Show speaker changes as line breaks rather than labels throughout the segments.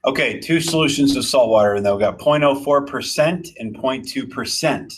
Okay, two solutions of salt water, and they've got 0.04% and 0.2%.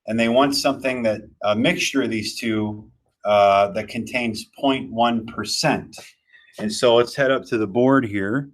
And they want something that, a mixture of these two that contains 0.1%. And so let's head up to the board here.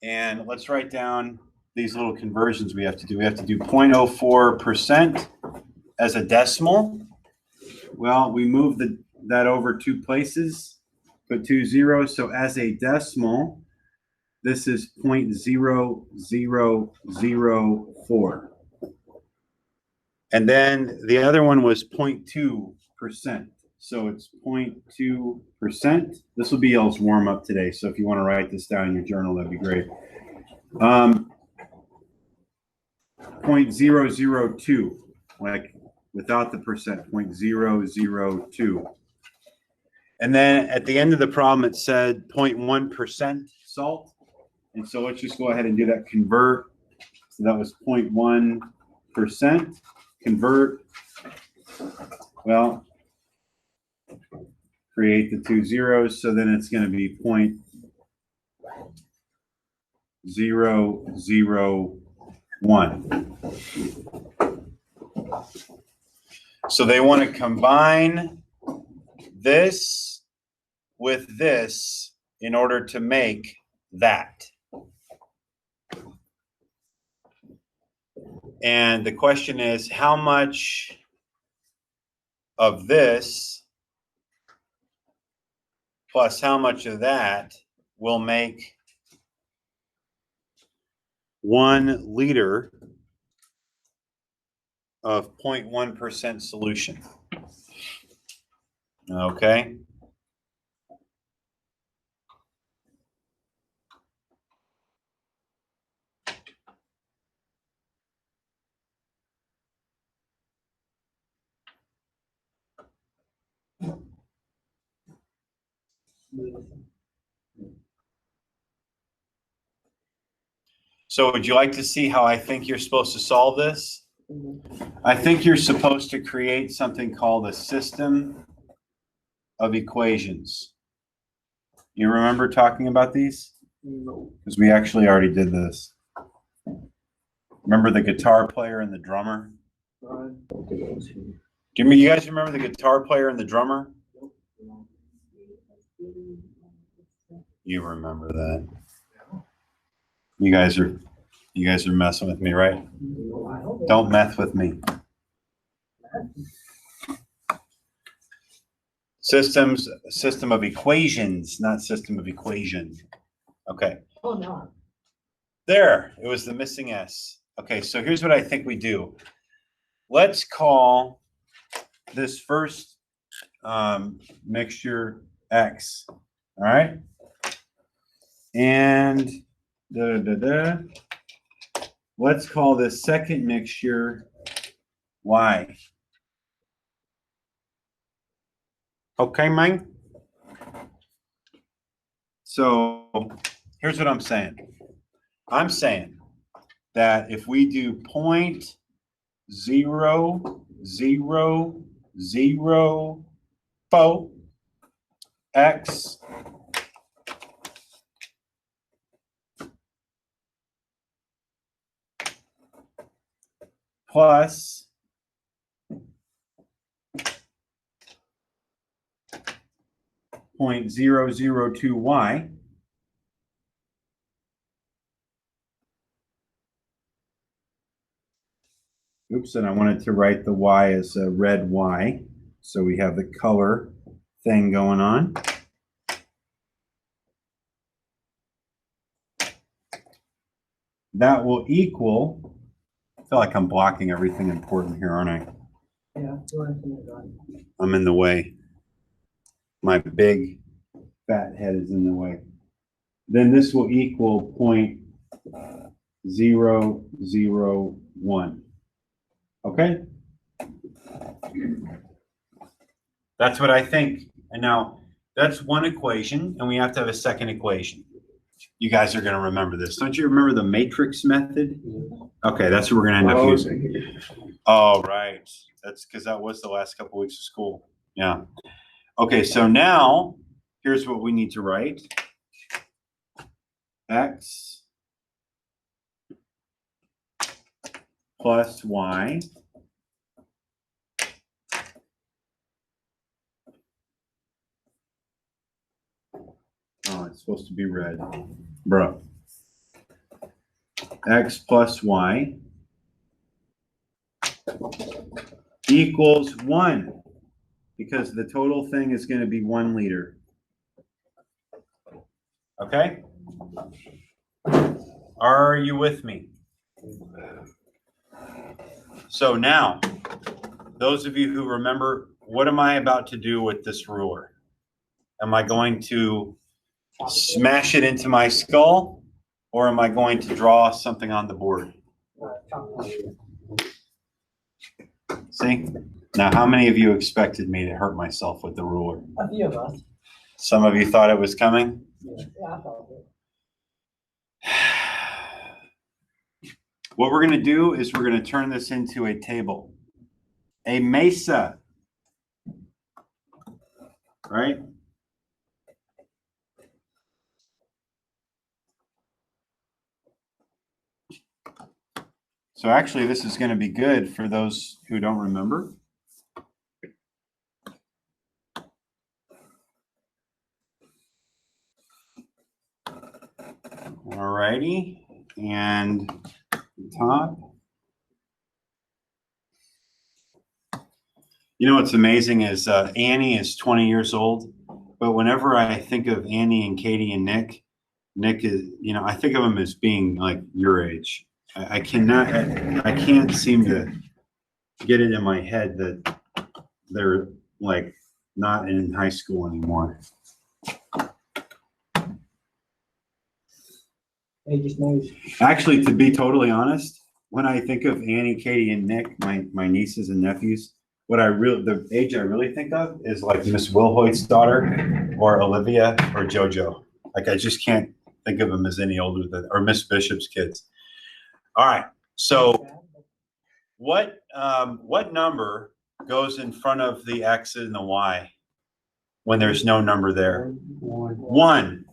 And let's write down these little conversions we have to do. We have to do 0.04% as a decimal. Well, we move that over two places, put 2 zeros. So as a decimal, this is 0.0004. And then the other one was 0.2%. So it's 0.2%. This will be y'all's warm up today. So if you want to write this down in your journal, that'd be great. 0.002, like without the percent, 0.002. And then at the end of the problem, it said 0.1% salt. And so let's just go ahead and do that convert. So that was 0.1%. Convert. Well, create the 2 zeros. So then it's going to be 0.001. So they want to combine this with this in order to make that. And the question is, how much of this plus how much of that will make 1 liter of 0.1% solution? Okay. So would you like to see how I think you're supposed to solve this? I think you're supposed to create something called a system of equations. You remember talking about these? No. Because we actually already did this. Remember the guitar player and the drummer? Do you guys remember the guitar player and the drummer? You remember that. You guys are messing with me, right? Don't mess with me. System of equations, not system of equation. Okay. Oh no. There, it was the missing S. Okay, so here's what I think we do. Let's call this first mixture X. All right. And let's call this second mixture Y. Okay, man? So here's what I'm saying. I'm saying that if we do 0.0004 X plus 0.002Y oops, and I wanted to write the Y as a red Y, so we have the color thing going on. That will equal, I feel like I'm blocking everything important here, aren't I? Yeah. I'm in the way. My big fat head is in the way. Then this will equal 0.001. Okay? That's what I think. And now that's one equation, and we have to have a second equation. You guys are going to remember this. Don't you remember the matrix method? Okay, that's what we're going to end up using. Oh, right. That's because that was the last couple weeks of school. Yeah. Okay, so now here's what we need to write. x plus y oh, it's supposed to be red. Bro. X plus y equals 1 because the total thing is going to be 1 liter. Okay? Are you with me? So now, those of you who remember, what am I about to do with this ruler? Am I going to smash it into my skull, or am I going to draw something on the board? See? Now, how many of you expected me to hurt myself with the ruler?
A few of us.
Some of you thought it was coming?
Yeah, I thought it.
What we're going to do is we're going to turn this into a table, a mesa, right? So actually, this is going to be good for those who don't remember. All righty, and top. You know what's amazing is Annie is 20 years old, but whenever I think of Annie and Katie and Nick is, you know, I think of them as being like your age. I can't seem to get it in my head that they're like not in high school anymore. Actually, to be totally honest, when I think of Annie, Katie, and Nick, my nieces and nephews, the age I really think of is like Miss Wilhoit's daughter, or Olivia, or JoJo. Like I just can't think of them as any older than, or Miss Bishop's kids. All right. So, what number goes in front of the X and the Y when there's no number there? 1.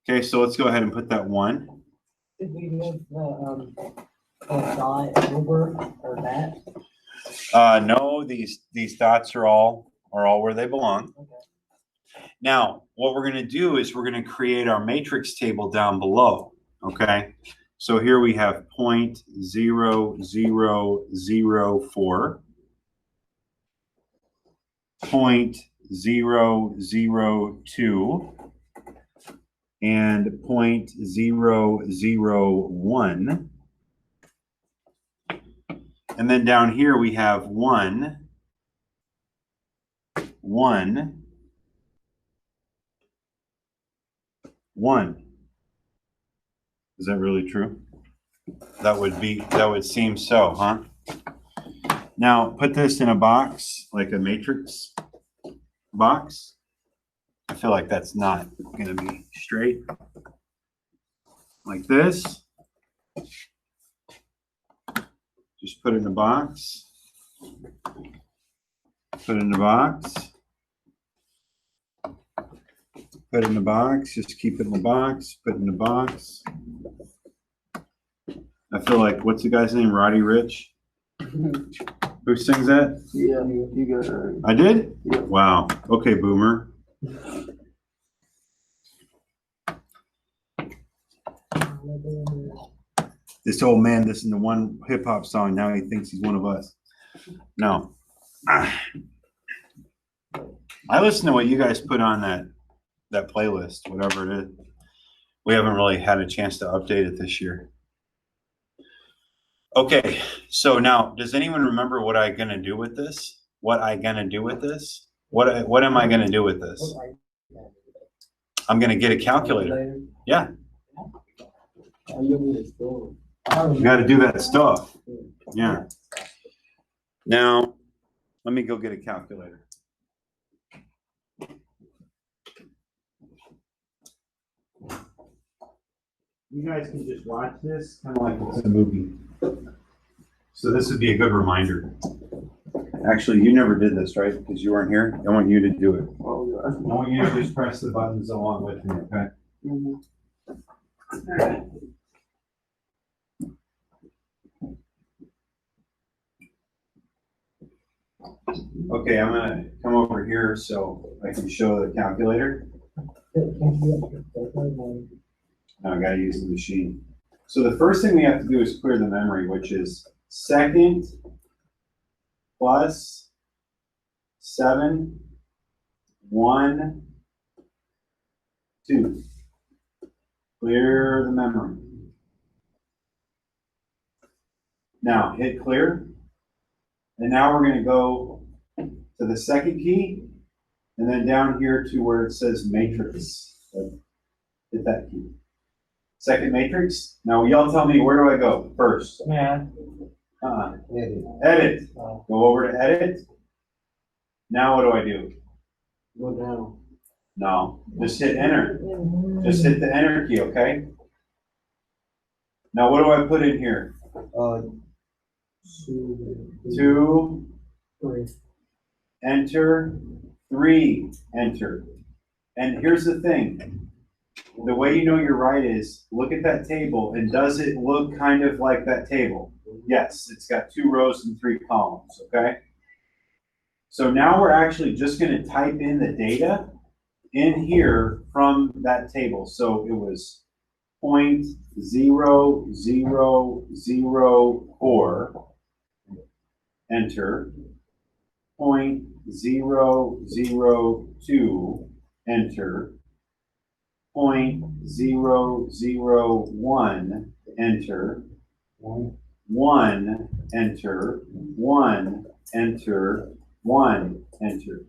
Okay, so let's go ahead and put that 1.
Did we move the dot over or that?
No, these dots are all where they belong.
Okay.
Now, what we're going to do is we're going to create our matrix table down below. Okay, so here we have 0.0004, 0.002, and 0.001. And then down here we have 1, 1, 1. Is that really true? That would seem so, huh? Now put this in a box, like a matrix box. I feel like that's not going to be straight. Like this. Just put it in a box. Put it in the box. Put it in the box. Just keep it in the box. Put it in the box. I feel like, what's the guy's name? Roddy Ricch? Who sings that?
Yeah, you got it.
I did?
Yeah.
Wow. Okay, Boomer. This old man listened to one hip hop song. Now he thinks he's one of us. No. I listen to what you guys put on that playlist, whatever it is. We haven't really had a chance to update it this year. Okay, so now, does anyone remember what I'm gonna do with this? What am I gonna do with this? I'm gonna get a calculator. Yeah. You gotta do that stuff. Yeah. Now, let me go get a calculator. You guys can just watch this kind of like it's a movie. So this would be a good reminder. Actually, you never did this, right? Because you weren't here. I want you to do it. I want you to just press the buttons along with me, okay? Okay, I'm gonna come over here so I can show the calculator. Now I gotta use the machine. So the first thing we have to do is clear the memory, which is second plus 7, 1, 2. Clear the memory. Now hit clear. And now we're gonna go to the second key and then down here to where it says matrix. So hit that key. Second matrix. Now y'all tell me, where do I go first?
Math.
Edit. Edit. Go over to edit. Now what do I do?
Go down.
No, just hit enter. Just hit the enter key, okay? Now what do I put in here? 2,
3.
Enter, 3, enter. And here's the thing. The way you know you're right is look at that table, and does it look kind of like that table? Yes, it's got 2 rows and 3 columns, okay? So now we're actually just going to type in the data in here from that table. So it was 0.0004, enter, 0.002, enter, 0.001, enter, 1, enter, 1, enter, 1, enter.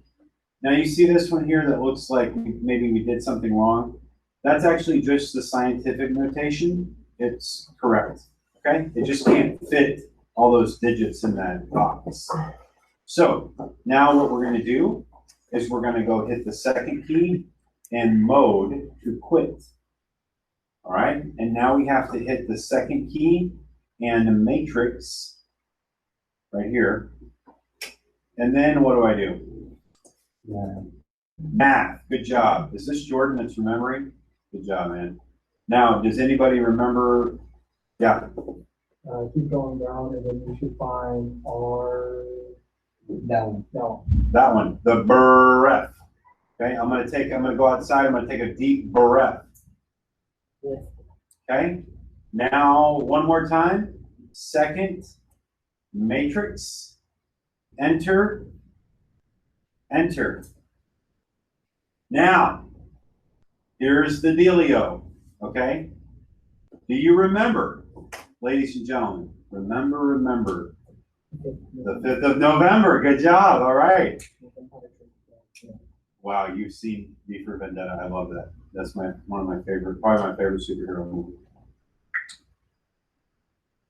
Now you see this one here that looks like maybe we did something wrong. That's actually just the scientific notation. It's correct, okay? It just can't fit all those digits in that box. So now what we're gonna do is we're gonna go hit the second key and mode to quit. All right, and now we have to hit the second key and the matrix right here. And then what do I do? Math, good job. Is this Jordan that's remembering? Good job, man. Now, does anybody remember? Yeah.
Keep going down, and then you should find R. Down.
That one, the breath. Okay, I'm gonna go outside, I'm gonna take a deep breath.
Yeah.
Okay, now one more time. Second matrix, enter, enter. Now, here's the dealio, okay? Do you remember, ladies and gentlemen, remember, the 5th of November, good job, all right. Wow, you've seen V for Vendetta, I love that. That's one of my favorite, probably my favorite superhero movie.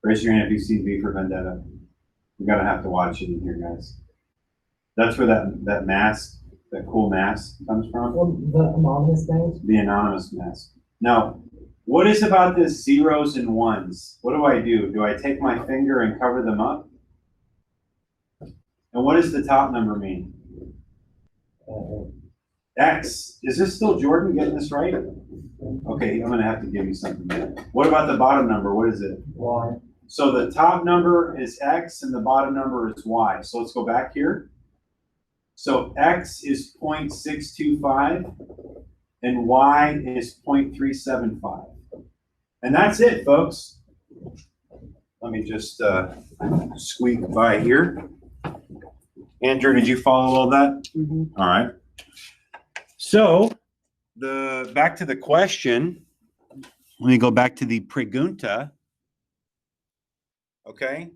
Raise your hand if you've seen V for Vendetta. You're gonna have to watch it in here, guys. That's where that mask, that cool mask comes from.
Well, the anonymous things?
The anonymous mask. Now, what is about this zeros and ones? What do? Do I take my finger and cover them up? And what does the top number mean? X. Is this still Jordan getting this right? Okay, I'm gonna have to give you something there. What about the bottom number? What is it?
Y.
So the top number is X and the bottom number is Y. So let's go back here. So X is 0.625 and Y is 0.375. And that's it, folks. Let me just squeak by here. Andrew, did you follow all that?
Mm-hmm.
All right. So back to the question. Let me go back to the pregunta. Okay.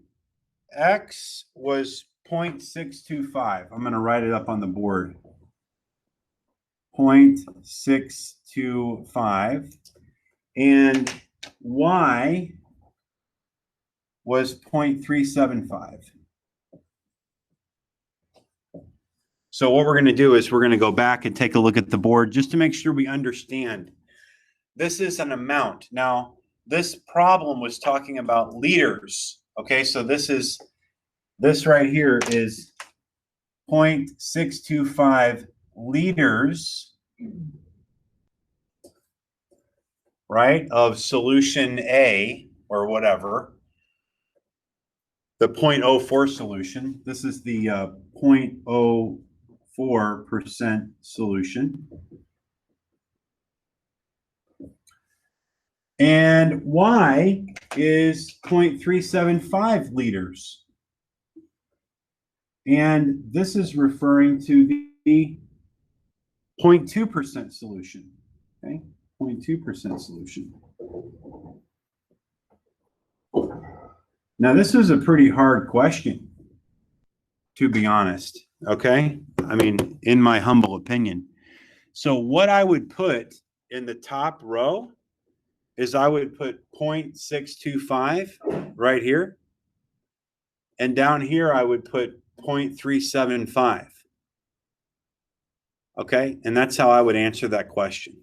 X was 0.625. I'm going to write it up on the board. 0.625. And Y was 0.375. So what we're going to do is we're going to go back and take a look at the board just to make sure we understand. This is an amount. Now, this problem was talking about liters. Okay, so this right here is 0.625 liters right, of solution A or whatever, the 0.04 solution. This is the 0.04% solution. And Y is 0.375 liters. And this is referring to the 0.2% solution. Okay, 0.2% solution. Now, this was a pretty hard question, to be honest. Okay, I mean, in my humble opinion. So what I would put in the top row is I would put 0.625 right here. And down here, I would put 0.375. Okay, and that's how I would answer that question.